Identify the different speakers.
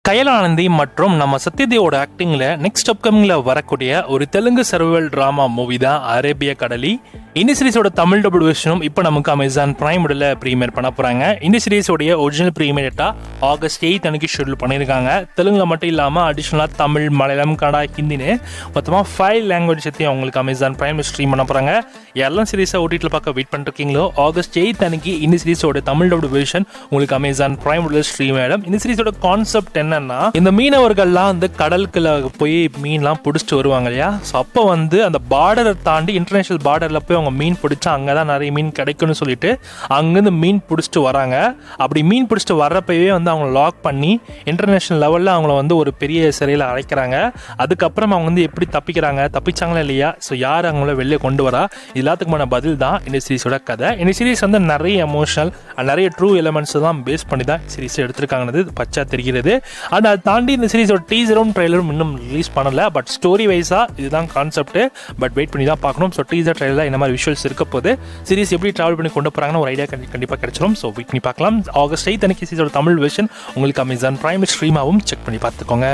Speaker 1: கயல் ஆனந்தி மற்றும் நம்ம சத்யதேவோட ஆக்டிங்ல நெக்ஸ்ட் அப்கமிங்ல வரக்கூடிய ஒரு தெலுங்கு சர்வைவல் டிராமா மூவி தான் அரேபிய கடலி. இந்த சீரிஸோட தமிழ் டபுள் வெர்ஷனும் இப்போ நமக்கு அமேசான் பிரைம் உடல ப்ரீமியர் பண்ண போறாங்க. இந்த சீரிஸோடைய ஒரிஜினல் ப்ரீமியர்ட்டா August 8 அன்னைக்கு ஷெட்யூல் பண்ணியிருக்காங்க. தெலுங்குல மட்டும் இல்லாமல் அடிஷனலாக தமிழ், மலையாளம், கன்னடா, ஹிந்தின்னு மொத்தமாக 5 லாங்குவேஜ் சேர்த்து அவங்களுக்கு அமேசான் பிரைம் ஸ்ட்ரீம் பண்ண போறாங்க. எல்லாம் சீரிஸை ஓடிடியில் பார்க்க வெயிட் பண்ணிட்டு இருக்கீங்களோ, August 8 அன்னைக்கு இந்த சீரிஸோட தமிழ் டபுள் வெர்ஷன் உங்களுக்கு அமேசான் பிரைம் உடல ஸ்ட்ரீம் ஆயிடும். இந்த சீரிஸோட கான்செப்ட் என்னன்னா, இந்த மீனவர்கள்லாம் வந்து கடலுக்குள்ள போய் மீன்லாம் பிடிச்சிட்டு வருவாங்க இல்லையா. ஸோ அப்போ வந்து அந்த பார்டரை தாண்டி இன்டர்நேஷனல் பார்டரில் போய் அவங்க மீன் பிடிச்சா அங்கே தான் நிறைய மீன் கிடைக்கும்னு சொல்லிட்டு அங்கேருந்து மீன் பிடிச்சிட்டு வராங்க. அப்படி மீன் பிடிச்சிட்டு வர்றப்பவே வந்து அவங்கள லாக் பண்ணி இன்டர்நேஷனல் லெவலில் அவங்கள வந்து ஒரு பெரிய சிறையில் அழைக்கிறாங்க. அதுக்கப்புறம் அவங்க வந்து எப்படி தப்பிச்சாங்களா இல்லையா, ஸோ யார் அவங்கள வெளியே கொண்டு வரா, எல்லாத்துக்குமான பதில் தான் இந்த சீரிஸோட கதை. இந்த சீரிஸ் வந்து நிறைய எமோஷனல் நிறைய ட்ரூ எலிமெண்ட்ஸ் தான் பேஸ் பண்ணி தான் சீரிஸ் எடுத்திருக்காங்கிறது பச்சா தெரிகிறது. அண்ட் அதை தாண்டி இந்த சீரிஸோட டீசரும் ட்ரெய்லரும் இன்னும் ரிலீஸ் பண்ணல. பட் ஸ்டோரி வைஸாக இதுதான் கான்செப்ட். பட் வெயிட் பண்ணி தான் பார்க்கணும். ஸோ டீசர் ட்ரெய்லர் இந்த மாதிரி விஷுவல்ஸ் இருக்க போது சீரிஸ் எப்படி ட்ராவல் பண்ணி கொண்டு போகிறாங்கன்னு ஒரு ஐடியா கண்டிப்பாக கிடைச்சிடும். ஸோ வெயிட் பண்ணி பார்க்கலாம். August 8 அன்னைக்கு சீரிஸோட தமிழ் வெர்ஷன் உங்களுக்கு அமேசான் பிரைம் ஸ்ட்ரீமாகவும் செக் பண்ணி பார்த்துக்கோங்க.